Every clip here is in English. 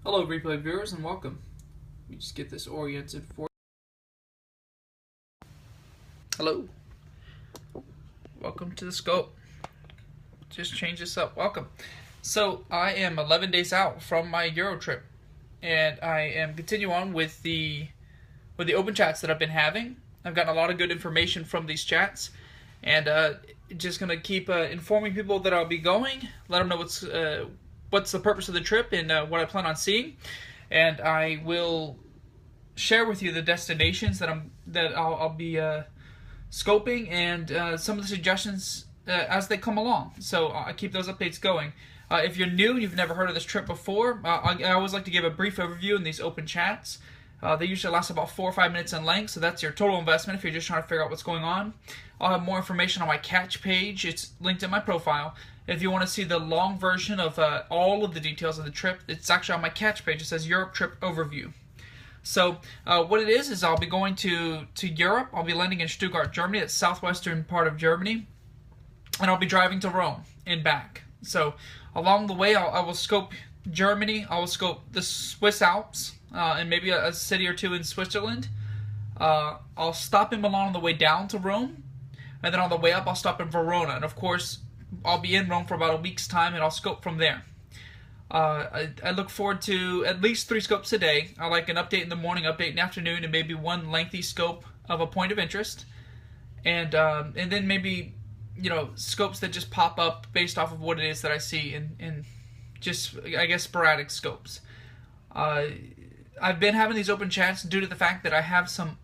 Hello, replay viewers, and welcome. Let me just get this oriented for you. Hello. Welcome to the scope. Just change this up. Welcome. So, I am 11 days out from my Eurotrip, and I am continuing on with the open chats that I've been having. I've gotten a lot of good information from these chats, and just going to keep informing people that I'll be going, let them know what's the purpose of the trip and what I plan on seeing, and I will share with you the destinations that I'll be scoping and some of the suggestions as they come along. So I keep those updates going. If you're new and you've never heard of this trip before, I always like to give a brief overview in these open chats. They usually last about 4 or 5 minutes in length, so that's your total investment if you're just trying to figure out what's going on. I'll have more information on my catch page. It's linked in my profile. If you want to see the long version of all of the details of the trip, it's actually on my catch page. It says Eurotrip Overview. So what it is I'll be going to Europe. I'll be landing in Stuttgart, Germany. It's southwestern part of Germany. And I'll be driving to Rome and back. So along the way, I will scope Germany. I will scope the Swiss Alps and maybe a city or two in Switzerland. I'll stop in Milan on the way down to Rome. And then on the way up, I'll stop in Verona. And of course, I'll be in Rome for about a week's time, and I'll scope from there. I look forward to at least 3 scopes a day. I like an update in the morning, update in the afternoon, and maybe one lengthy scope of a point of interest. And then maybe, scopes that just pop up based off of what it is that I see in just, I guess, sporadic scopes. I've been having these open chats due to the fact that I have some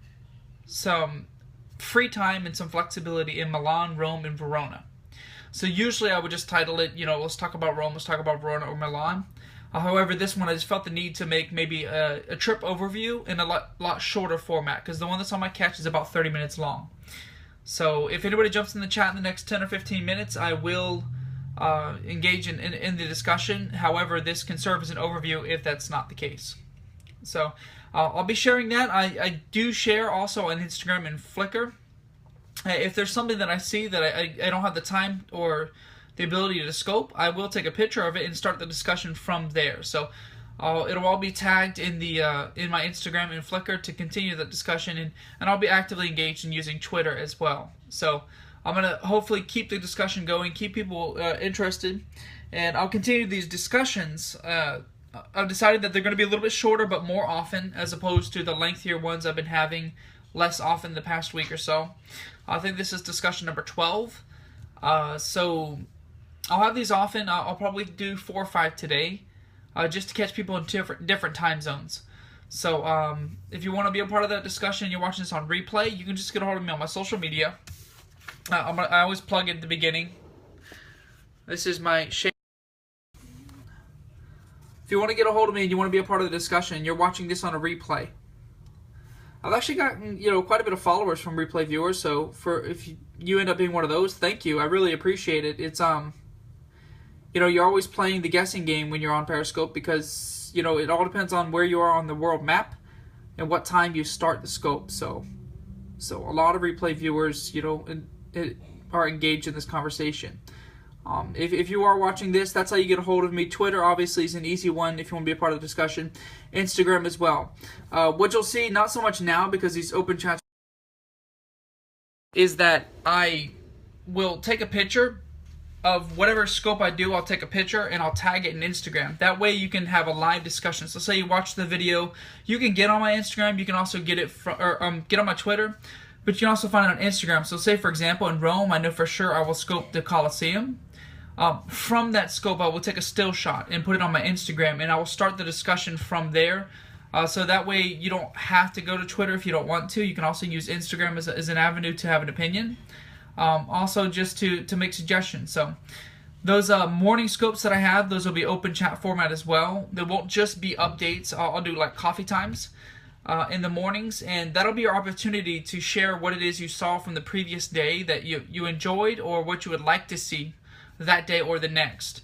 free time and some flexibility in Milan, Rome, and Verona. So usually I would just title it, let's talk about Rome, let's talk about Verona or Milan. However, this one I just felt the need to make maybe a trip overview in a lot shorter format, because the one that's on my catch is about 30 minutes long. So if anybody jumps in the chat in the next 10 or 15 minutes, I will engage in the discussion. However, this can serve as an overview if that's not the case. So I'll be sharing that. I do share also on Instagram and Flickr. If there's something that I see that I don't have the time or the ability to scope, I will take a picture of it and start the discussion from there. So it'll all be tagged in my Instagram and Flickr to continue the discussion, and I'll be actively engaged in using Twitter as well. So I'm going to hopefully keep the discussion going, keep people interested, and I'll continue these discussions. I've decided that they're going to be a little bit shorter but more often, as opposed to the lengthier ones I've been having less often the past week or so. I think this is discussion number 12. So I'll have these often. I'll probably do 4 or 5 today, just to catch people in different time zones. So if you want to be a part of that discussion, you're watching this on replay, you can just get a hold of me on my social media. I always plug it at the beginning. This is my share. If you want to get a hold of me and you want to be a part of the discussion, you're watching this on a replay. I've actually gotten quite a bit of followers from replay viewers, so if you end up being one of those, thank you. I really appreciate it. It's you're always playing the guessing game when you're on Periscope, because it all depends on where you are on the world map and what time you start the scope. So a lot of replay viewers are engaged in this conversation. If you are watching this, that's how you get a hold of me. Twitter, obviously, is an easy one if you want to be a part of the discussion. Instagram as well. What you'll see, not so much now because these open chats, is that I will take a picture of whatever scope I do. I'll take a picture and I'll tag it in Instagram. That way you can have a live discussion. So say you watch the video, you can get on my Instagram. You can also get it get on my Twitter. But you can also find it on Instagram. So say, for example, in Rome, I know for sure I will scope the Colosseum. From that scope, I will take a still shot and put it on my Instagram, and I will start the discussion from there. So that way you don't have to go to Twitter if you don't want to. You can also use Instagram as an avenue to have an opinion. Also just to make suggestions. So those morning scopes that I have, those will be open chat format as well. They won't just be updates. I'll do like coffee times in the mornings, and that'll be your opportunity to share what it is you saw from the previous day that you enjoyed, or what you would like to see that day or the next.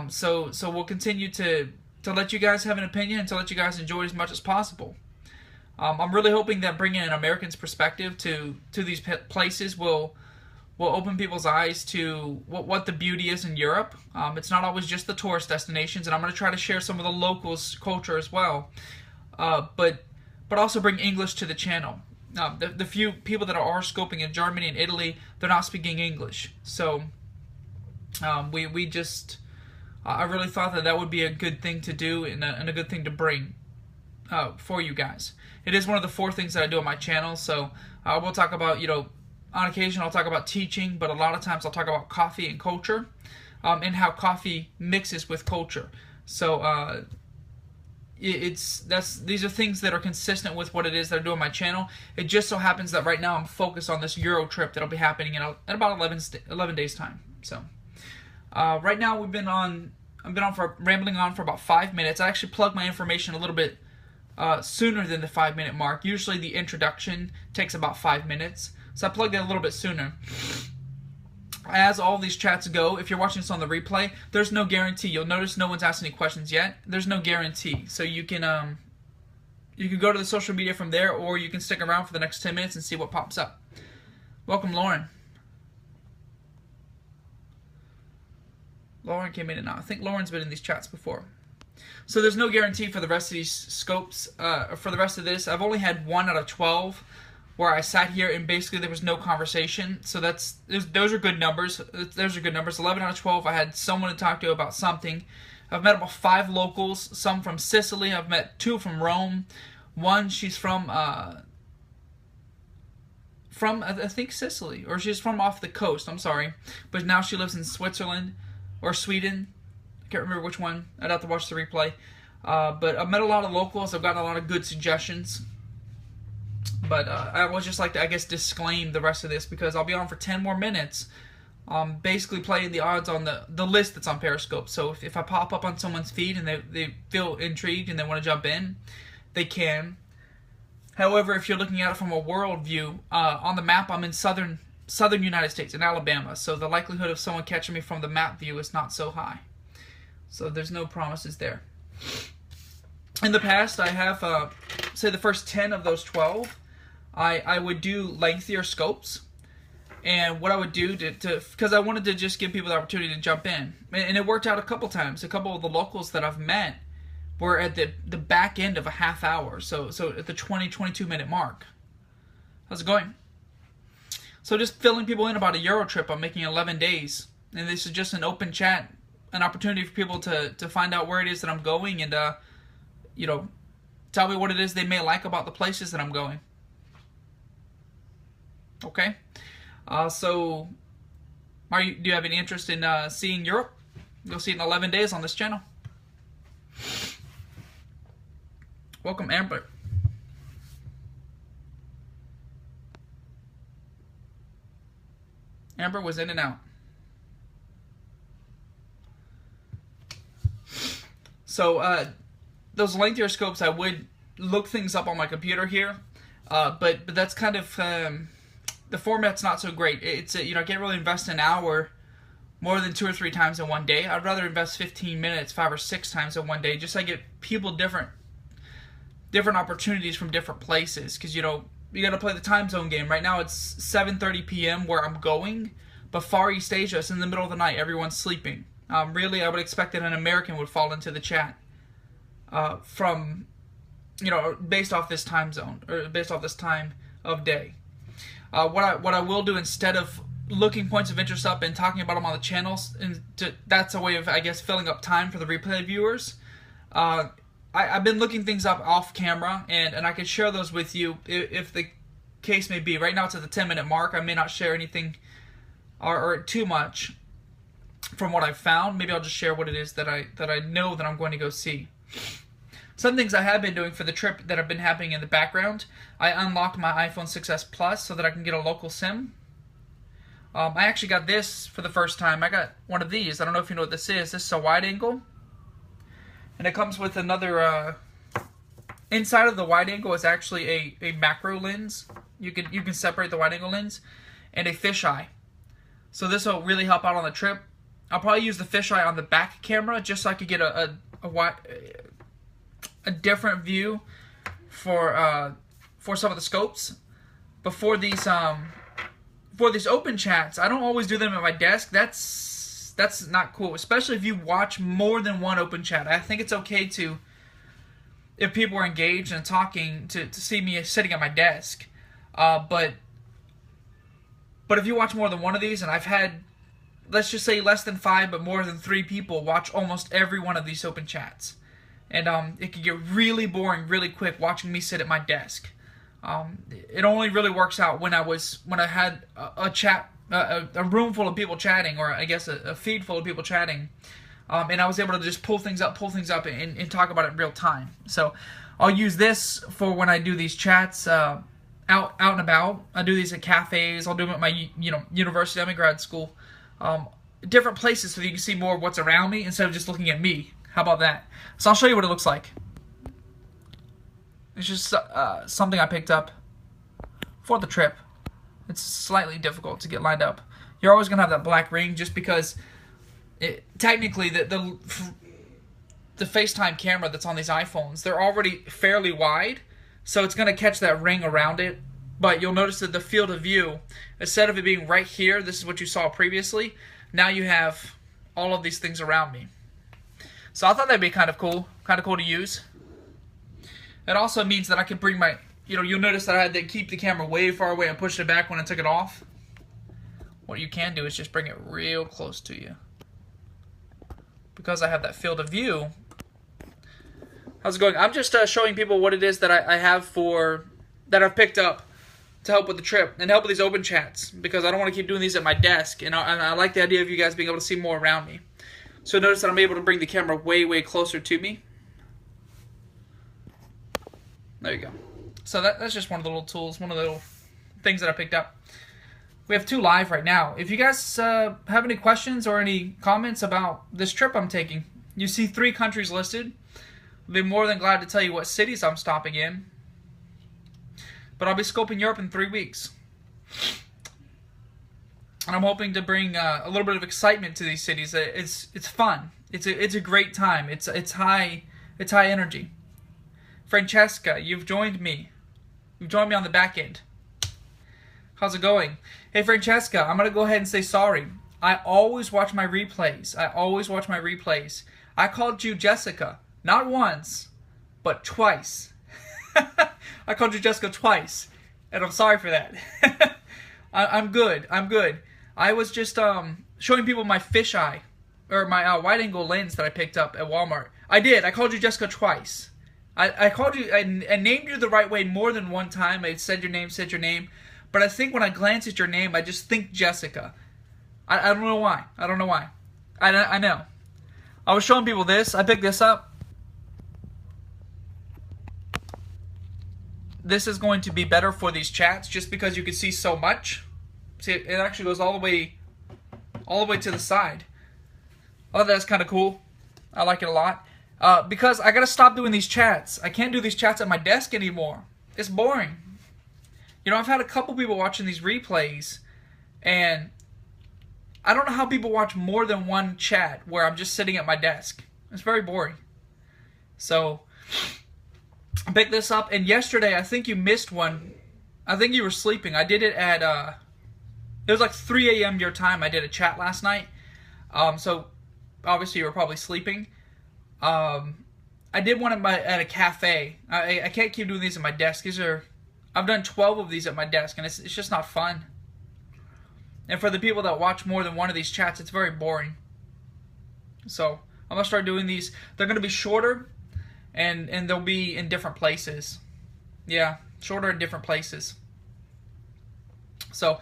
So we'll continue to let you guys have an opinion and to let you guys enjoy as much as possible. I'm really hoping that bringing an American's perspective to these places will will open people's eyes to what the beauty is in Europe. It's not always just the tourist destinations, and I'm going to try to share some of the locals' culture as well. But also bring English to the channel. The few people that are scoping in Germany and Italy, they're not speaking English. So we just, I really thought that would be a good thing to do and a good thing to bring for you guys. It is one of the 4 things that I do on my channel. So we'll talk about, on occasion I'll talk about teaching, but a lot of times I'll talk about coffee and culture, and how coffee mixes with culture. So these are things that are consistent with what it is that I do on my channel. It just so happens that right now I'm focused on this Eurotrip that'll be happening in about 11 days time. So right now I've been rambling on for about 5 minutes. I actually plug my information a little bit sooner than the 5-minute mark. Usually the introduction takes about 5 minutes, so I plugged it a little bit sooner. As all these chats go, if you're watching this on the replay, there's no guarantee. You'll notice no one's asked any questions yet. There's no guarantee. So you can go to the social media from there, or you can stick around for the next 10 minutes and see what pops up. Welcome, Lauren. Lauren came in and out. I think Lauren's been in these chats before. So there's no guarantee for the rest of these scopes. For the rest of this, I've only had 1 out of 12 where I sat here and basically there was no conversation. So those are good numbers. Those are good numbers. 11 out of 12, I had someone to talk to about something. I've met about 5 locals, some from Sicily. I've met 2 from Rome. 1, she's from I think Sicily, or she's from off the coast. I'm sorry, but now she lives in Switzerland or Sweden. I can't remember which one. I'd have to watch the replay. But I've met a lot of locals. I've gotten a lot of good suggestions. But I would just like to, I guess, disclaim the rest of this because I'll be on for 10 more minutes, basically playing the odds on the list that's on Periscope. So if I pop up on someone's feed and they feel intrigued and they want to jump in, they can. However, if you're looking at it from a world view, on the map I'm in southern United States, in Alabama. So the likelihood of someone catching me from the map view is not so high. So there's no promises there. In the past, I have, say the first 10 of those 12, I would do lengthier scopes. And what I would do because I wanted to just give people the opportunity to jump in. And it worked out a couple times. A couple of the locals that I've met were at the back end of a half hour. So at the 22 minute mark. How's it going? So just filling people in about a Eurotrip I'm making 11 days. And this is just an open chat. An opportunity for people to find out where it is that I'm going and, tell me what it is they may like about the places that I'm going. Okay? So, do you have any interest in seeing Europe? You'll see it in 11 days on this channel. Welcome, Amber. Amber was in and out. So, those lengthier scopes, I would look things up on my computer here, but that's kind of the format's not so great. It's I can't really invest an hour more than 2 or 3 times in one day. I'd rather invest 15 minutes 5 or 6 times in one day, just so I get people different opportunities from different places. Because you got to play the time zone game. Right now it's 7:30 p.m. where I'm going, but Far East Asia, it's in the middle of the night. Everyone's sleeping. Really, I would expect that an American would fall into the chat from, based off this time zone, or based off this time of day. What I will do, instead of looking points of interest up and talking about them on the channels, and that's a way of, I guess, filling up time for the replay viewers. I've been looking things up off camera, and I can share those with you if the case may be. Right now it's at the 10-minute mark. I may not share anything or too much from what I've found. Maybe I'll just share what it is that I know that I'm going to go see. Some things I have been doing for the trip that have been happening in the background. I unlocked my iPhone 6s Plus so that I can get a local SIM. I actually got this for the first time. I got one of these. I don't know if you know what this is. This is a wide angle. And it comes with another, inside of the wide angle is actually a macro lens. You can separate the wide angle lens and a fisheye. So this will really help out on the trip. I'll probably use the fisheye on the back camera just so I could get a different view for some of the scopes before these for these open chats, I don't always do them at my desk. That's not cool, especially if you watch more than one open chat. I think it's okay to, if people are engaged and talking, to see me sitting at my desk. But if you watch more than one of these, and I've had, let's just say less than 5 but more than 3 people watch almost every one of these open chats. And it can get really boring really quick watching me sit at my desk. It only really works out when I had a room full of people chatting, or I guess a feed full of people chatting, and I was able to just pull things up and talk about it in real time. So I'll use this for when I do these chats out and about. I do these at cafes. I'll do them at my university. I'm in grad school. Different places so that you can see more of what's around me instead of just looking at me. How about that? So I'll show you what it looks like. It's just something I picked up for the trip. It's slightly difficult to get lined up. You're always going to have that black ring just because technically the FaceTime camera that's on these iPhones, they're already fairly wide, so it's going to catch that ring around it. But you'll notice that the field of view, instead of it being right here, this is what you saw previously, now you have all of these things around me. So I thought that'd be kind of cool to use. It also means that I can bring my, you'll notice that I had to keep the camera way far away and push it back when I took it off. What you can do is just bring it real close to you. Because I have that field of view. How's it going? I'm just showing people what it is that I have that I've picked up to help with the trip and help with these open chats, because I don't want to keep doing these at my desk, and I like the idea of you guys being able to see more around me. So notice that I'm able to bring the camera way closer to me. There you go. So that's just one of the little tools, one of the little things that I picked up. We have 2 live right now. If you guys have any questions or any comments about this trip I'm taking, you see 3 countries listed. I'll be more than glad to tell you what cities I'm stopping in. But I'll be scoping Europe in 3 weeks. And I'm hoping to bring a little bit of excitement to these cities. It's fun. It's a great time. It's high energy. Francesca, you've joined me. You've joined me on the back end. How's it going? Hey Francesca, I'm gonna go ahead and say sorry. I always watch my replays. I called you Jessica, not once, but twice. I called you Jessica twice, and I'm sorry for that. I'm good. I was just showing people my fisheye, or my wide-angle lens that I picked up at Walmart. I called you Jessica twice. I called you, I named you the right way more than one time. I said your name, but I think when I glance at your name, I just think Jessica. I don't know why. I know. I was showing people this. I picked this up. This is going to be better for these chats just because you can see so much. See, it actually goes all the way to the side. Oh, that's kind of cool. I like it a lot. Because I gotta stop doing these chats. I can't do these chats at my desk anymore. It's boring. I've had a couple people watching these replays, and I don't know how people watch more than one chat where I'm just sitting at my desk. It's very boring. So I picked this up, and yesterday I think you missed one. I think you were sleeping. I did it at it was like 3 a.m. your time. I did a chat last night. So obviously you were probably sleeping. I did one at a cafe. I can't keep doing these at my desk. I've done 12 of these at my desk, and it's just not fun. And for the people that watch more than one of these chats, it's very boring. So I'm gonna start doing these. They're gonna be shorter, and they'll be in different places. Yeah, shorter in different places. So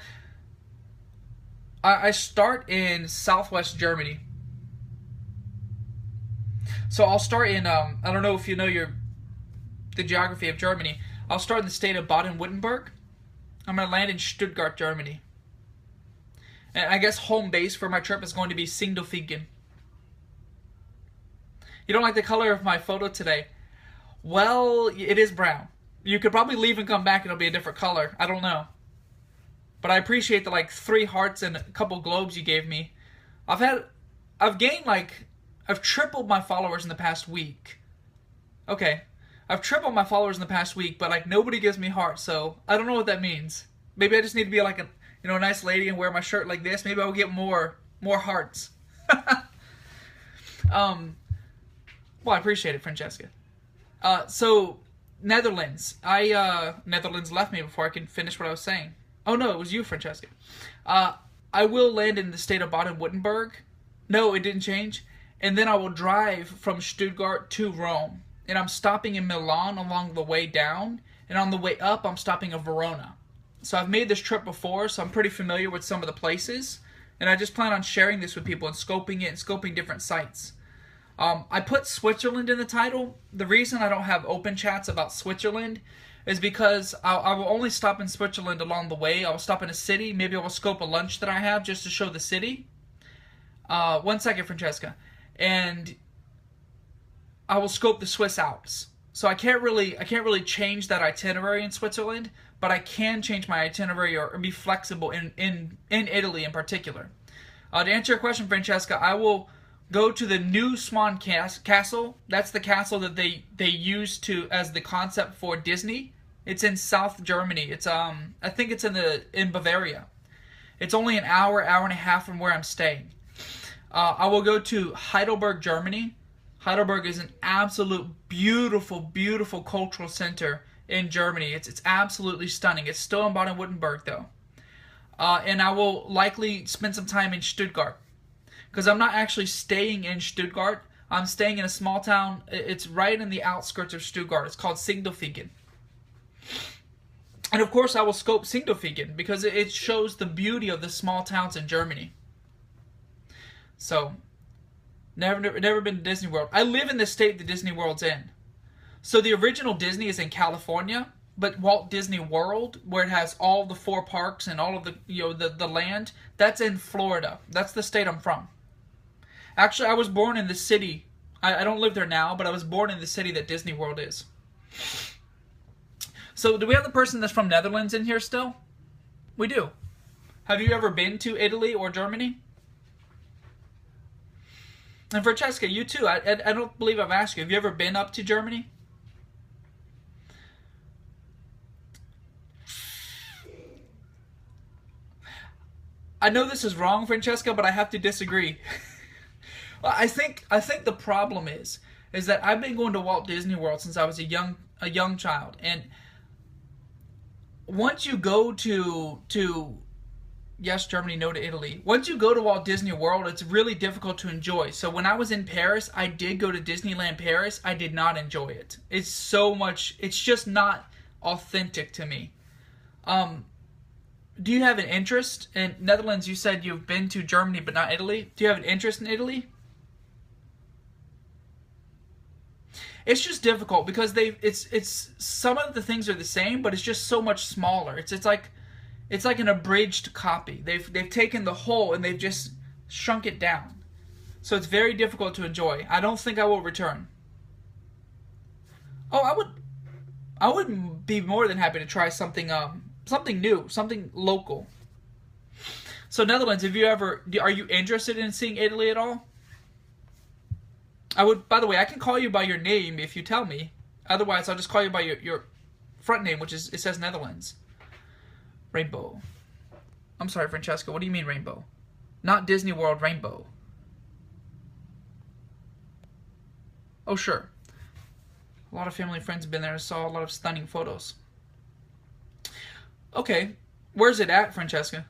I start in southwest Germany. So I'll start in, I don't know if you know the geography of Germany. I'll start in the state of Baden-Württemberg. I'm going to land in Stuttgart, Germany. And I guess home base for my trip is going to be Sindelfingen. You don't like the color of my photo today? Well, it is brown. You could probably leave and come back and it'll be a different color. I don't know. But I appreciate the 3 hearts and a couple globes you gave me. I've tripled my followers in the past week. Okay. I've tripled my followers in the past week, but nobody gives me hearts, so I don't know what that means. Maybe I just need to be you know, a nice lady and wear my shirt like this, maybe I'll get more hearts. Well, I appreciate it, Francesca. So Netherlands. Netherlands left me before I could finish what I was saying. Oh no, it was you, Francesca. I will land in the state of Baden-Württemberg. No, it didn't change. And then I will drive from Stuttgart to Rome. And I'm stopping in Milan along the way down. And on the way up, I'm stopping in Verona. So I've made this trip before, so I'm pretty familiar with some of the places. And I just plan on sharing this with people and scoping it and scoping different sites. I put Switzerland in the title. The reason I don't have open chats about Switzerland is because I will only stop in Switzerland along the way. I will stop in a city. Maybe I will scope a lunch that I have just to show the city. 1 second, Francesca. And I will scope the Swiss Alps. So I can't really change that itinerary in Switzerland, but I can change my itinerary or be flexible in Italy in particular. To answer your question, Francesca, I will go to the new Swan Castle. That's the castle that they use as the concept for Disney. It's in South Germany. It's I think it's in Bavaria. It's only an hour and a half from where I'm staying. I will go to Heidelberg, Germany. Heidelberg is an absolute beautiful cultural center in Germany. It's absolutely stunning. It's still in Baden-Württemberg though. And I will likely spend some time in Stuttgart. Because I'm not actually staying in Stuttgart. I'm staying in a small town. It's right in the outskirts of Stuttgart. It's called Sindelfingen. And of course I will scope Sindelfingen because it shows the beauty of the small towns in Germany. So, never been to Disney World. I live in the state that Disney World's in. So the original Disney is in California, but Walt Disney World, where it has all the 4 parks and all of the land, that's in Florida. That's the state I'm from. Actually, I was born in the city. I don't live there now, but I was born in the city that Disney World is. So, do we have the person that's from Netherlands in here still? We do. Have you ever been to Italy or Germany? And Francesca, you too. I don't believe I've asked you. Have you ever been up to Germany? I know this is wrong, Francesca, but I have to disagree. Well, I think the problem is that I've been going to Walt Disney World since I was a young child, and once you go to yes, Germany, no to Italy. Once you go to Walt Disney World, it's really difficult to enjoy. So when I was in Paris, I did go to Disneyland Paris. I did not enjoy it. It's just not authentic to me. Do you have an interest in Netherlands? You said you've been to Germany but not Italy. Do you have an interest in Italy? It's just difficult because it's some of the things are the same, but it's just so much smaller. It's like an abridged copy. They've taken the whole and they've just shrunk it down. So it's very difficult to enjoy. I don't think I will return. Oh, I would be more than happy to try something new, something local. So Netherlands, are you interested in seeing Italy at all? By the way, I can call you by your name if you tell me. Otherwise, I'll just call you by your front name, it says Netherlands. Rainbow. I'm sorry, Francesca, what do you mean rainbow? Not Disney World rainbow. Oh, sure. A lot of family and friends have been there and saw a lot of stunning photos. Okay, where's it at, Francesca?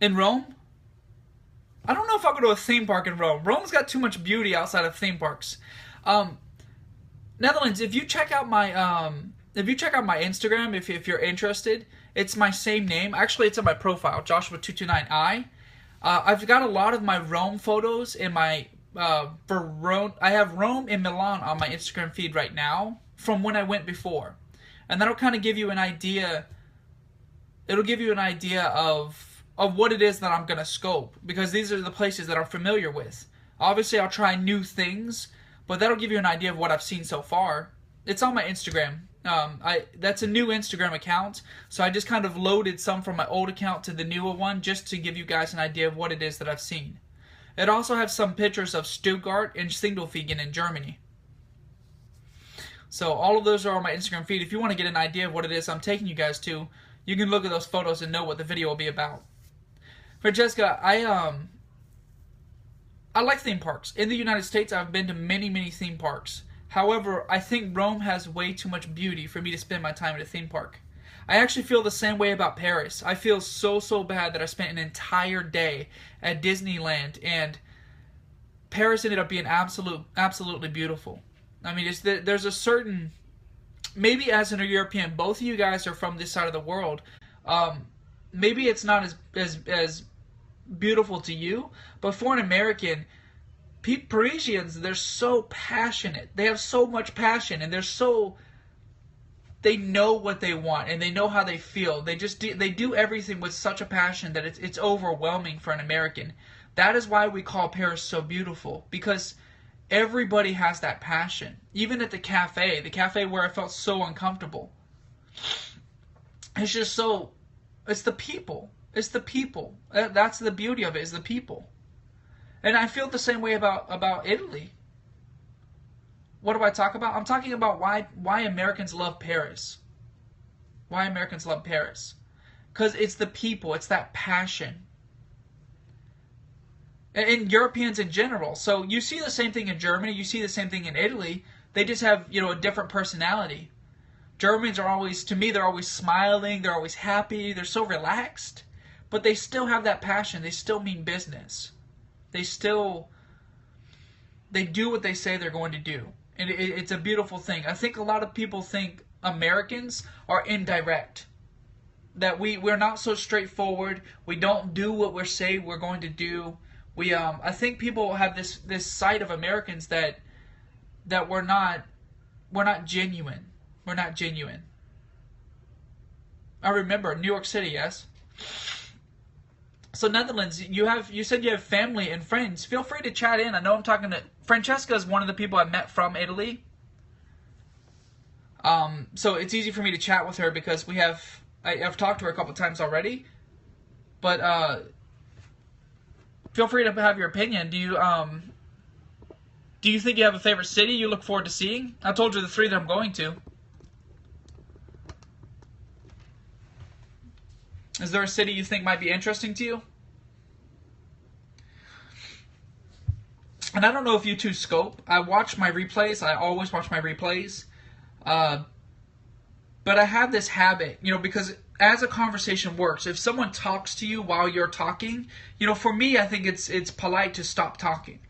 In Rome? I don't know if I'll go to a theme park in Rome. Rome's got too much beauty outside of theme parks. Netherlands, if you check out my Instagram, if you're interested, it's my same name. Actually, it's on my profile, Joshua229i. I've got a lot of my Rome photos in my Verona. I have Rome and Milan on my Instagram feed right now from when I went before, and that'll kind of give you an idea. It'll give you an idea of what it is that I'm gonna scope, because these are the places that I'm familiar with. Obviously, I'll try new things, but that'll give you an idea of what I've seen so far. It's on my Instagram. That's a new Instagram account, so I just kind of loaded some from my old account to the newer one just to give you guys an idea of what it is that I've seen. It also has some pictures of Stuttgart and Sindelfingen in Germany. So all of those are on my Instagram feed. If you want to get an idea of what it is I'm taking you guys to, you can look at those photos and know what the video will be about. Francesca, I like theme parks. In the United States, I've been to many, many theme parks. However, I think Rome has way too much beauty for me to spend my time at a theme park. I actually feel the same way about Paris. I feel so bad that I spent an entire day at Disneyland, and Paris ended up being absolutely beautiful. I mean, there's a certain, maybe as a European, both of you guys are from this side of the world. Maybe it's not as beautiful to you, but for an American, Parisians, they're so passionate. They have so much passion, and they know what they want, and they know how they feel. They do everything with such a passion that it's overwhelming for an American. That is why we call Paris so beautiful, because everybody has that passion. Even at the cafe where I felt so uncomfortable. It's just so, it's the people. It's the people. That's the beauty of it, is the people. And I feel the same way about Italy. What do I talk about? I'm talking about why Americans love Paris. Why Americans love Paris. Because it's the people. It's that passion. And Europeans in general. So you see the same thing in Germany. You see the same thing in Italy. They just have, a different personality. Germans are always, to me, they're always smiling. They're always happy. They're so relaxed. But they still have that passion. They still mean business. They do what they say they're going to do. And it's a beautiful thing. I think a lot of people think Americans are indirect. That we're not so straightforward. We don't do what we say we're going to do. I think people have this side of Americans that we're not genuine. We're not genuine. I remember New York City, yes. So Netherlands, you said you have family and friends. Feel free to chat in. I know I'm talking to Francesca is one of the people I met from Italy. So it's easy for me to chat with her because I've talked to her a couple times already. But feel free to have your opinion. Do you think you have a favorite city you look forward to seeing? I told you the 3 that I'm going to. Is there a city you think might be interesting to you? And I don't know if you two scope. I watch my replays. I always watch my replays. But I have this habit, because as a conversation works, if someone talks to you while you're talking, for me, I think it's polite to stop talking.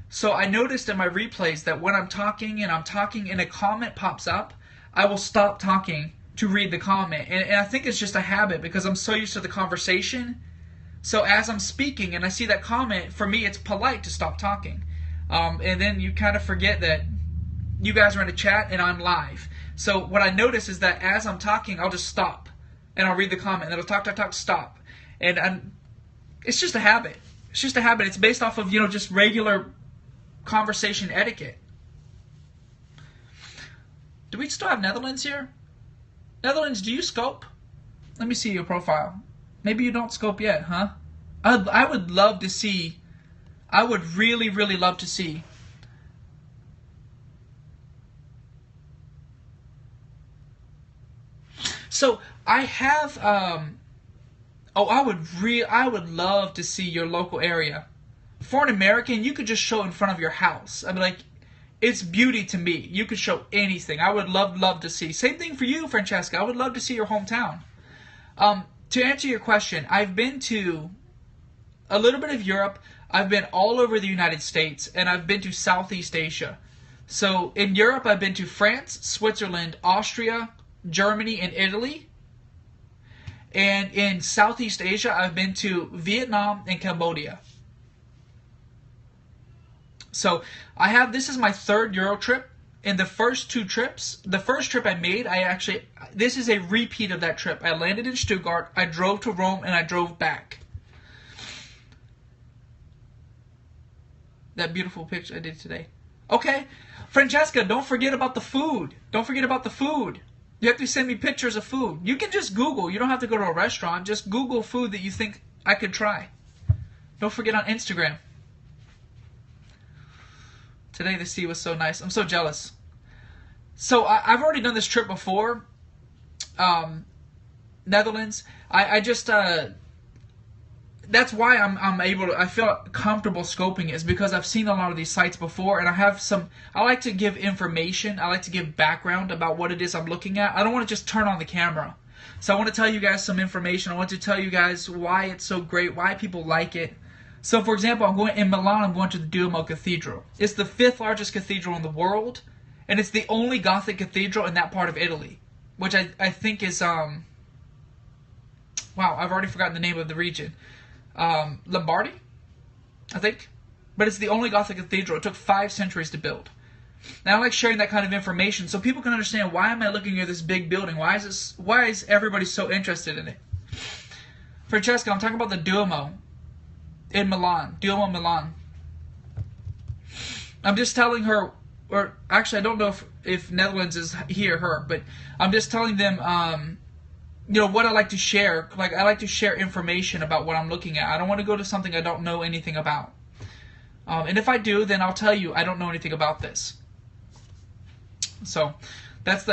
So I noticed in my replays that when I'm talking and a comment pops up, I will stop talking to read the comment. And I think it's just a habit because I'm so used to the conversation. So as I'm speaking and I see that comment, for me it's polite to stop talking. And then you kind of forget that you guys are in a chat and I'm live. So what I notice is that as I'm talking, I'll just stop. And I'll read the comment. And then I'll talk, stop. And it's just a habit. It's just a habit. It's based off of, just regular conversation etiquette. Do we still have Netherlands here? Netherlands, do you scope? Let me see your profile. Maybe you don't scope yet, huh? I would love to see. I would really love to see. So I have. I would love to see your local area. For an American, you could just show in front of your house. I mean, like, it's beauty to me. You could show anything. I would love to see. Same thing for you, Francesca. I would love to see your hometown. To answer your question, I've been to a little bit of Europe. I've been all over the United States, and I've been to Southeast Asia. So in Europe, I've been to France, Switzerland, Austria, Germany, and Italy. And in Southeast Asia, I've been to Vietnam and Cambodia. So this is my 3rd Eurotrip. In the first 2 trips, the first trip I made, this is a repeat of that trip. I landed in Stuttgart, I drove to Rome, and I drove back. That beautiful picture I did today. Okay, Francesca, don't forget about the food. Don't forget about the food. You have to send me pictures of food. You can just Google. You don't have to go to a restaurant. Just Google food that you think I could try. Don't forget on Instagram. Today the sea was so nice. I'm so jealous. So I've already done this trip before. Netherlands. I just that's why I'm able to, I feel comfortable scoping it, is because I've seen a lot of these sites before, and I like to give information, I like to give background about what it is I'm looking at. I don't want to just turn on the camera. So I want to tell you guys some information. I want to tell you guys why it's so great, why people like it. So for example, in Milan, I'm going to the Duomo Cathedral. It's the 5th largest cathedral in the world, and it's the only Gothic cathedral in that part of Italy, which I think is, wow, I've already forgotten the name of the region. Lombardy, I think. But it's the only Gothic cathedral. It took 5 centuries to build. Now I like sharing that kind of information so people can understand, why am I looking at this big building? Why is everybody so interested in it? Francesca, I'm talking about the Duomo in Milan. Duomo Milan. I'm just telling her, or actually I don't know if Netherlands is he or her, but I'm just telling them you know, what I like to share. Like, I like to share information about what I'm looking at. I don't want to go to something I don't know anything about. And if I do, then I'll tell you I don't know anything about this. So that's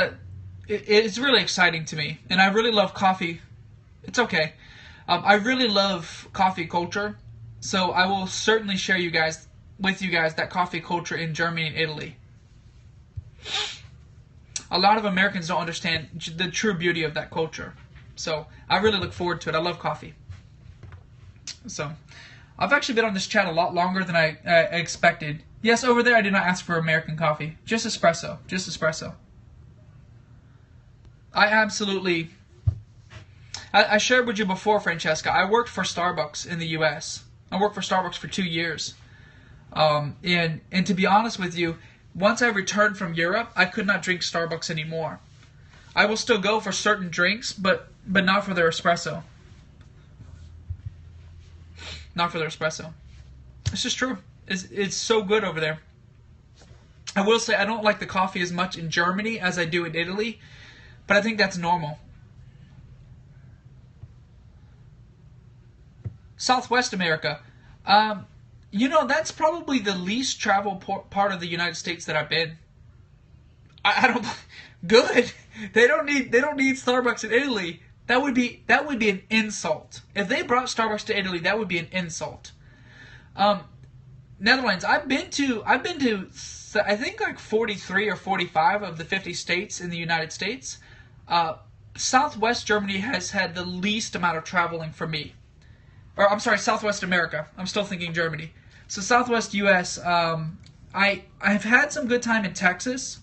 it's really exciting to me, and I really love coffee. It's okay. I really love coffee culture, so I will certainly share with you guys that coffee culture in Germany and Italy. A lot of Americans don't understand the true beauty of that culture, so I really look forward to it. I love coffee. So I've actually been on this chat a lot longer than I expected. Yes, over there I did not ask for American coffee. Just espresso. Just espresso. I shared with you before, Francesca, I worked for Starbucks in the U.S. I worked for Starbucks for 2 years. And to be honest with you, once I returned from Europe, I could not drink Starbucks anymore. I will still go for certain drinks, but not for their espresso. Not for their espresso. It's just true. It's so good over there. I will say I don't like the coffee as much in Germany as I do in Italy, but I think that's normal. Southwest America. You know, that's probably the least traveled part of the United States that I've been. I don't. Good. They don't need Starbucks in Italy. That would be an insult. If they brought Starbucks to Italy, that would be an insult. Netherlands. I've been to I think like 43 or 45 of the 50 states in the United States. Southwest Germany has had the least amount of traveling for me. Or I'm sorry, Southwest America. I'm still thinking Germany. So Southwest U.S. I've had some good time in Texas.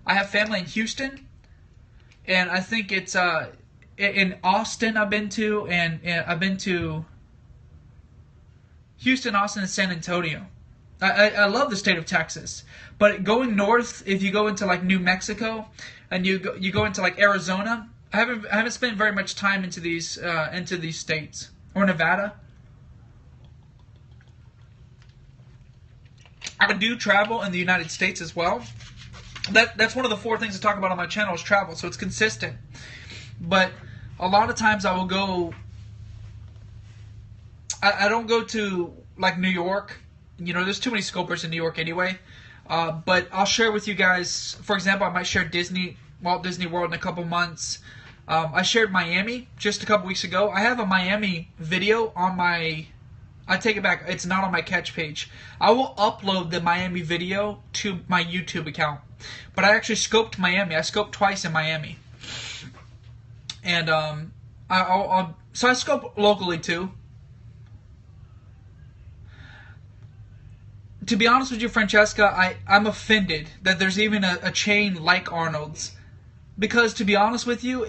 I have family in Houston, and I think it's in Austin. I've been to, and I've been to Houston, Austin, and San Antonio. I love the state of Texas, but going north, if you go into like New Mexico, and you go into like Arizona, I haven't spent very much time into these states. Or Nevada. I do travel in the United States as well. That's one of the 4 things I talk about on my channel is travel, so it's consistent. But a lot of times I will go. I don't go to like New York. You know, there's too many scopers in New York anyway. But I'll share with you guys. For example, I might share Walt Disney World in a couple months. I shared Miami just a couple weeks ago. I have a Miami video on my... I take it back. It's not on my catch page. I will upload the Miami video to my YouTube account. But I actually scoped Miami. I scoped twice in Miami. And so I scope locally too. To be honest with you, Francesca, I'm offended that there's even a chain like Arnold's. Because to be honest with you,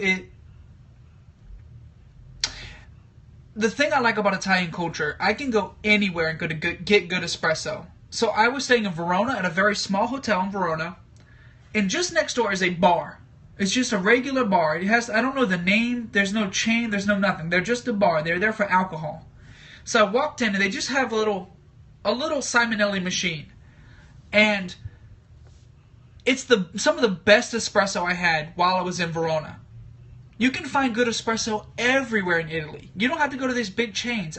the thing I like about Italian culture, I can go anywhere and get good espresso. So I was staying in Verona at a very small hotel in Verona, and just next door is a bar. It's just a regular bar. It has, I don't know the name, there's no chain, there's no nothing. They're just a bar. They're there for alcohol. So I walked in and they just have a little Simonelli machine. And it's some of the best espresso I had while I was in Verona. You can find good espresso everywhere in Italy. You don't have to go to these big chains.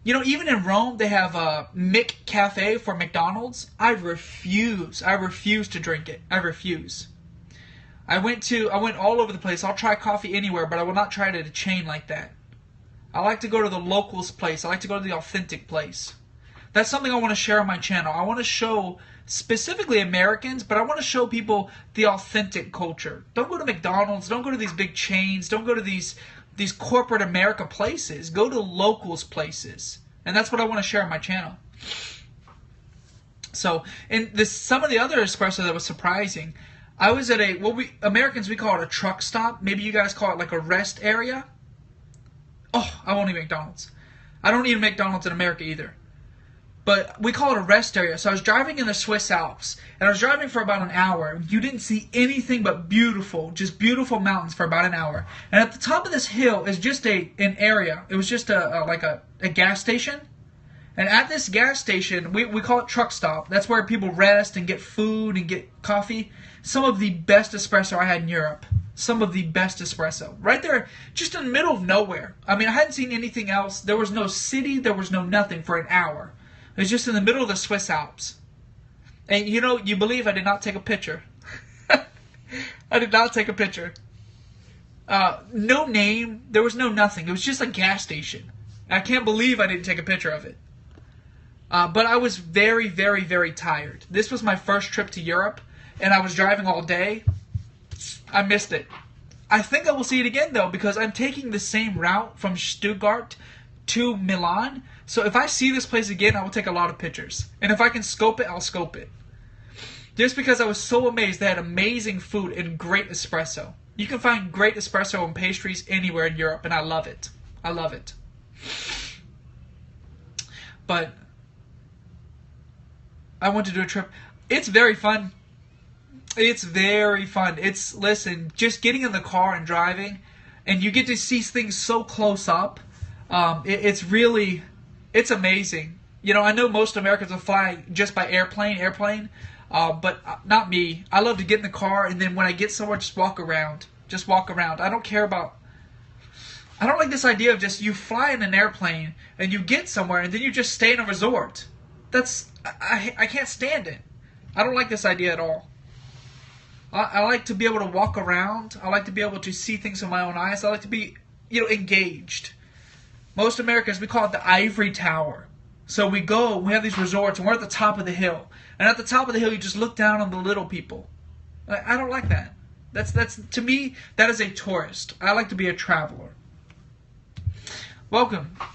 Even in Rome, they have a Mick Cafe for McDonald's. I refuse to drink it. I refuse. I went all over the place. I'll try coffee anywhere, but I will not try it at a chain like that. I like to go to the locals place. I like to go to the authentic place. That's something I want to share on my channel. I want to show specifically Americans, but I want to show people the authentic culture. Don't go to McDonald's. Don't go to these big chains. Don't go to these corporate America places. Go to locals places. And that's what I want to share on my channel. So, in this, some of the other espresso that was surprising, I was at Americans, we call it a truck stop. Maybe you guys call it like a rest area. Oh, I won't eat McDonald's. I don't eat McDonald's in America either. But we call it a rest area. So I was driving in the Swiss Alps, and I was driving for about an hour. You didn't see anything but just beautiful mountains for about an hour. And at the top of this hill is just an area. It was just like a gas station. And at this gas station, we call it truck stop. That's where people rest and get food and get coffee. Some of the best espresso I had in Europe. Some of the best espresso. Right there, just in the middle of nowhere. I mean, I hadn't seen anything else. There was no city. There was no nothing for an hour. It was just in the middle of the Swiss Alps. And you believe I did not take a picture. I did not take a picture. No name. There was no nothing. It was just a gas station. I can't believe I didn't take a picture of it. But I was very, very, very tired. This was my first trip to Europe, and I was driving all day. I missed it. I think I will see it again, though, because I'm taking the same route from Stuttgart to Milan. So if I see this place again, I will take a lot of pictures. And if I can scope it, I'll scope it. Just because I was so amazed. They had amazing food and great espresso. You can find great espresso and pastries anywhere in Europe, and I love it. I love it. But I want to do a trip. It's very fun. It's very fun. Listen, just getting in the car and driving, and you get to see things so close up. It's amazing. I know most Americans will fly just by airplane, but not me. I love to get in the car, and then when I get somewhere, just walk around. I don't like this idea of just you fly in an airplane and you get somewhere and then you just stay in a resort. I can't stand it. I don't like this idea at all. I like to be able to walk around. I like to be able to see things with my own eyes. I like to be, engaged. Most Americans, we call it the ivory tower. So we have these resorts, and we're at the top of the hill. And at the top of the hill, you just look down on the little people. I don't like that. That's to me, that is a tourist. I like to be a traveler. Welcome. I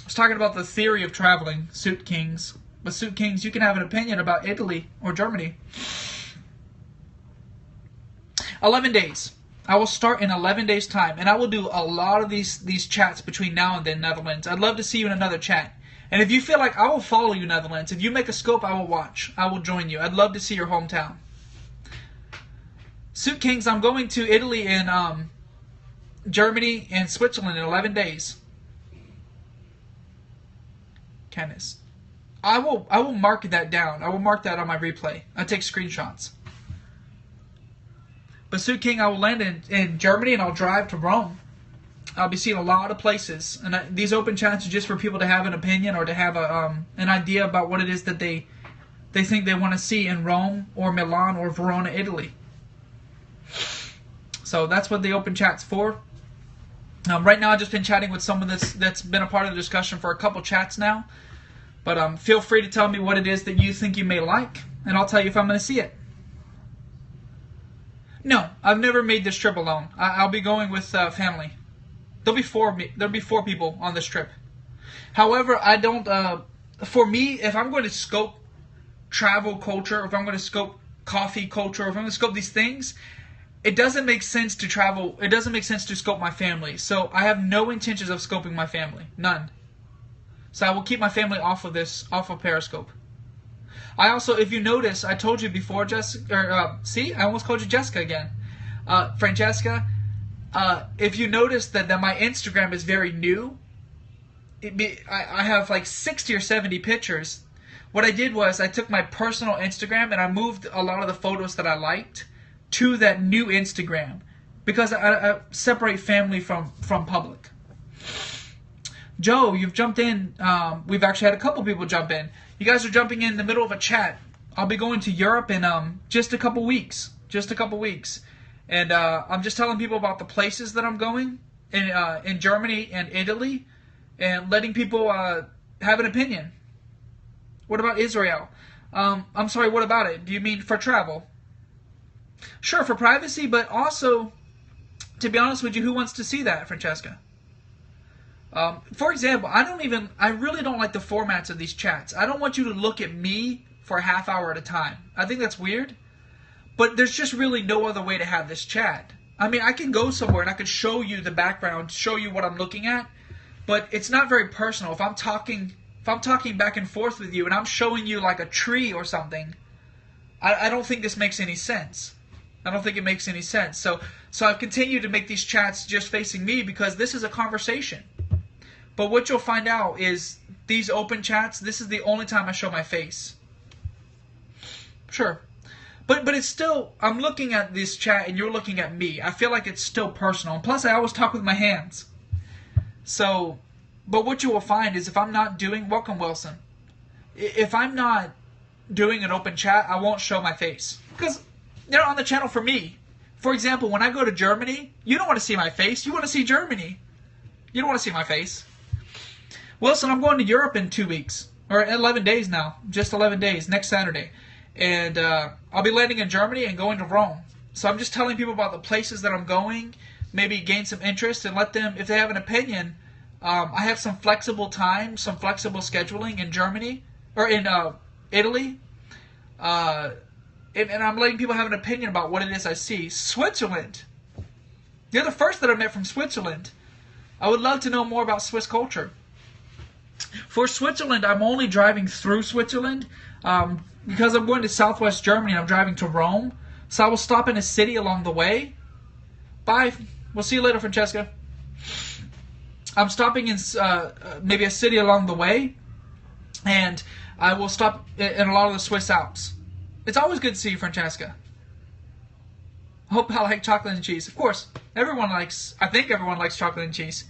was talking about the theory of traveling, Suit Kings. But Suit Kings, you can have an opinion about Italy or Germany. 11 days. I will start in 11 days' time, and I will do a lot of these chats between now and then, Netherlands. I'd love to see you in another chat. And if you feel like I will follow you, Netherlands, if you make a scope, I will watch. I will join you. I'd love to see your hometown. Suit Kings, I'm going to Italy and Germany and Switzerland in 11 days. Kenneth. I will mark that down. I will mark that on my replay. I take screenshots. But Suit King, I will land in Germany and I'll drive to Rome. I'll be seeing a lot of places. And these open chats are just for people to have an opinion or to have an idea about what it is that they think they want to see in Rome or Milan or Verona, Italy. So that's what the open chat's for. Right now I've just been chatting with someone that's been a part of the discussion for a couple chats now. But feel free to tell me what it is that you think you may like, and I'll tell you if I'm going to see it. No, I've never made this trip alone. I'll be going with family. There'll be four people on this trip. However, I don't. For me, if I'm going to scope travel culture, or if I'm going to scope coffee culture, or if I'm going to scope these things, it doesn't make sense to travel. It doesn't make sense to scope my family. So I have no intentions of scoping my family. None. So I will keep my family off of Periscope. I also, if you notice, I told you before, Jessica. See, I almost called you Jessica again. Francesca. If you notice that my Instagram is very new, I have like 60 or 70 pictures. What I did was I took my personal Instagram and I moved a lot of the photos that I liked to that new Instagram because I separate family from public. Joe, you've jumped in. We've actually had a couple people jump in. You guys are jumping in the middle of a chat. I'll be going to Europe in just a couple weeks. And I'm just telling people about the places that I'm going. in Germany and Italy, and letting people have an opinion. What about Israel? I'm sorry, what about it? Do you mean for travel? Sure, for privacy, but also, to be honest with you, who wants to see that, Francesca? For example, I really don't like the formats of these chats. I don't want you to look at me for a half hour at a time. I think that's weird. But there's just really no other way to have this chat. I mean, I can go somewhere and I can show you the background, show you what I'm looking at, but it's not very personal. If I'm talking back and forth with you and I'm showing you like a tree or something, I don't think this makes any sense. I don't think it makes any sense. So I've continued to make these chats just facing me because this is a conversation. But what you'll find out is these open chats, this is the only time I show my face. Sure. But it's still, I'm looking at this chat and you're looking at me. I feel like it's still personal. And plus, I always talk with my hands. So, but what you will find is if I'm not doing, welcome Wilson. If I'm not doing an open chat, I won't show my face. Because they're on the channel for me. For example, when I go to Germany, you don't want to see my face. You want to see Germany. You don't want to see my face. Wilson, I'm going to Europe in 2 weeks. Or 11 days now. Just 11 days. Next Saturday. And I'll be landing in Germany and going to Rome. So I'm just telling people about the places that I'm going, maybe gain some interest and let them, if they have an opinion, I have some flexible time, some flexible scheduling in Germany, or in Italy. And I'm letting people have an opinion about what it is I see. Switzerland. You're the first that I met from Switzerland. I would love to know more about Swiss culture. For Switzerland, I'm only driving through Switzerland. Because I'm going to southwest Germany and I'm driving to Rome. So I will stop in a city along the way. Bye. We'll see you later, Francesca. I'm stopping in maybe a city along the way. And I will stop in a lot of the Swiss Alps. It's always good to see you, Francesca. Hope I like chocolate and cheese. Of course, I think everyone likes chocolate and cheese.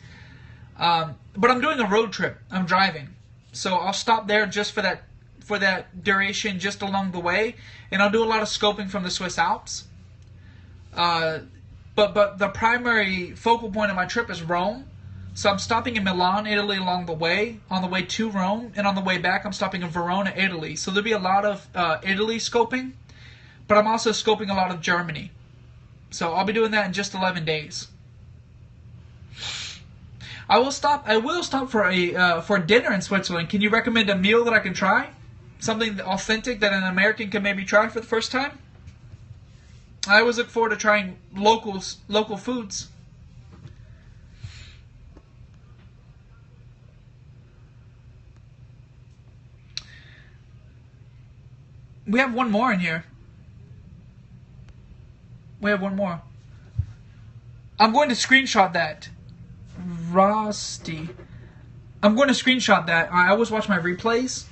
But I'm doing a road trip. I'm driving. So I'll stop there just for that duration, just along the way, and I'll do a lot of scoping from the Swiss Alps. But the primary focal point of my trip is Rome. So I'm stopping in Milan, Italy along the way, on the way to Rome, and on the way back I'm stopping in Verona, Italy. So there'll be a lot of Italy scoping, but I'm also scoping a lot of Germany. So I'll be doing that in just 11 days. I will stop for dinner in Switzerland. Can you recommend a meal that I can try? Something authentic that an American can maybe try for the first time? I always look forward to trying local foods. We have one more in here. We have one more. I'm going to screenshot that. Rusty. I'm going to screenshot that. I always watch my replays.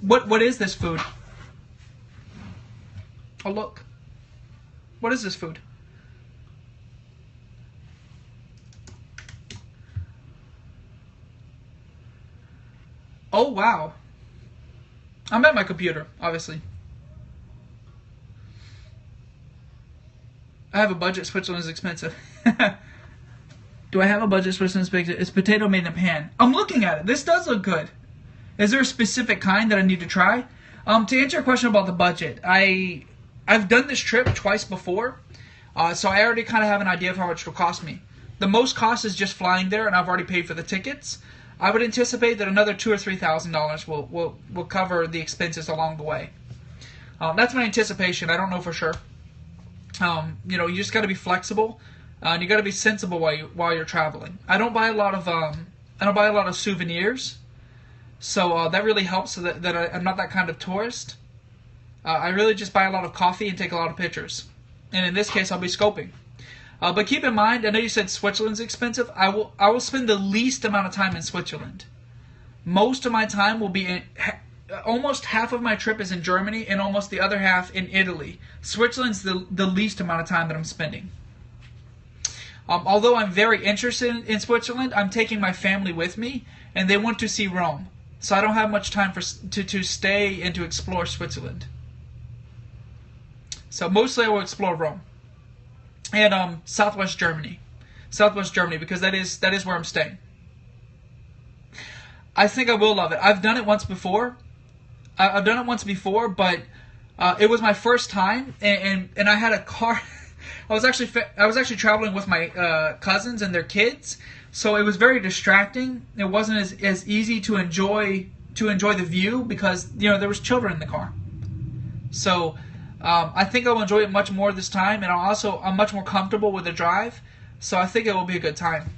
What is this food? Oh, look. What is this food? Oh, wow. I'm at my computer, obviously. I have a budget. Switzerland is expensive. Do I have a budget? Switzerland is expensive. It's potato made in a pan. I'm looking at it. This does look good. Is there a specific kind that I need to try? To answer your question about the budget, I've done this trip twice before, so I already kind of have an idea of how much it will cost me. The most cost is just flying there, and I've already paid for the tickets. I would anticipate that another $2,000 or $3,000 will cover the expenses along the way. That's my anticipation. I don't know for sure. You just got to be flexible, and you got to be sensible while you're traveling. I don't buy a lot of souvenirs, so that really helps. So that I'm not that kind of tourist. I really just buy a lot of coffee and take a lot of pictures. And in this case, I'll be scoping. But keep in mind, I know you said Switzerland's expensive. I will spend the least amount of time in Switzerland. Most of my time will be almost half of my trip is in Germany and almost the other half in Italy. Switzerland's the least amount of time that I'm spending. Although I'm very interested in Switzerland, I'm taking my family with me, and they want to see Rome. So I don't have much time to stay and to explore Switzerland. So mostly I will explore Rome and southwest Germany. Southwest Germany, because that is where I'm staying. I think I will love it. I've done it once before. But it was my first time, and I had a car. I was actually traveling with my cousins and their kids, so it was very distracting. It wasn't as easy to enjoy the view because there was children in the car. So I think I'll enjoy it much more this time, and I'm much more comfortable with the drive. So I think it will be a good time.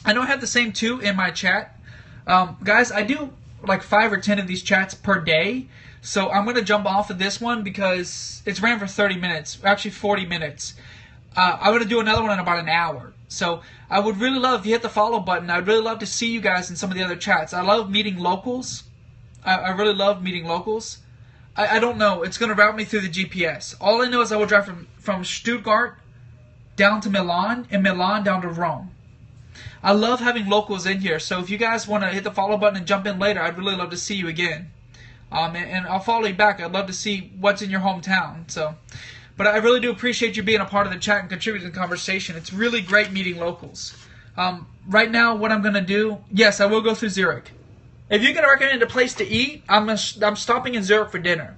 I know I have the same too in my chat. Guys, I do like 5 or 10 of these chats per day. So I'm going to jump off of this one because it's ran for 30 minutes, actually 40 minutes. I'm going to do another one in about an hour. So I would really love, if you hit the follow button, I'd really love to see you guys in some of the other chats. I love meeting locals. I really love meeting locals. I don't know. It's going to route me through the GPS. All I know is I will drive from Stuttgart down to Milan, and Milan down to Rome. I love having locals in here, so if you guys want to hit the follow button and jump in later, I'd really love to see you again. And I'll follow you back. I'd love to see what's in your hometown. But I really do appreciate you being a part of the chat and contributing to the conversation. It's really great meeting locals. Right now, what I'm going to do, yes, I will go through Zurich. If you can recommend a place to eat, I'm stopping in Zurich for dinner.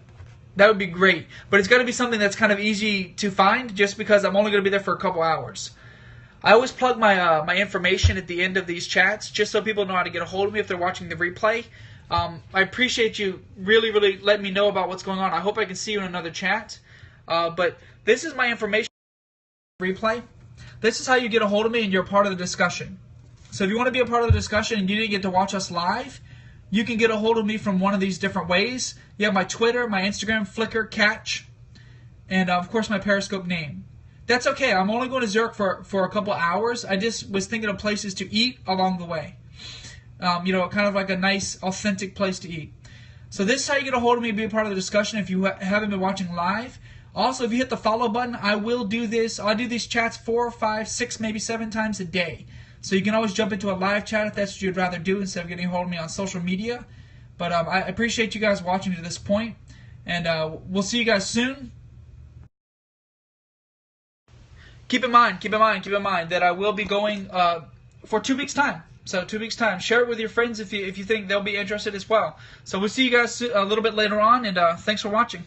That would be great. But it's got to be something that's kind of easy to find, just because I'm only going to be there for a couple hours. I always plug my information at the end of these chats, just so people know how to get a hold of me if they're watching the replay. I appreciate you really, really letting me know about what's going on. I hope I can see you in another chat. But this is my information replay. This is how you get a hold of me and you're a part of the discussion. So if you want to be a part of the discussion and you didn't get to watch us live, you can get a hold of me from one of these different ways. You have my Twitter, my Instagram, Flickr, Catch, and of course my Periscope name. That's okay. I'm only going to Zurich for a couple hours. I just was thinking of places to eat along the way. Kind of like a nice, authentic place to eat. So this is how you get a hold of me and be a part of the discussion if you haven't been watching live. Also, if you hit the follow button, I will do this. I'll do these chats 4, 5, 6, maybe 7 times a day. So you can always jump into a live chat if that's what you'd rather do instead of getting a hold of me on social media. But I appreciate you guys watching to this point, and we'll see you guys soon. Keep in mind that I will be going for 2 weeks' time. So 2 weeks' time. Share it with your friends if you think they'll be interested as well. So we'll see you guys a little bit later on, and thanks for watching.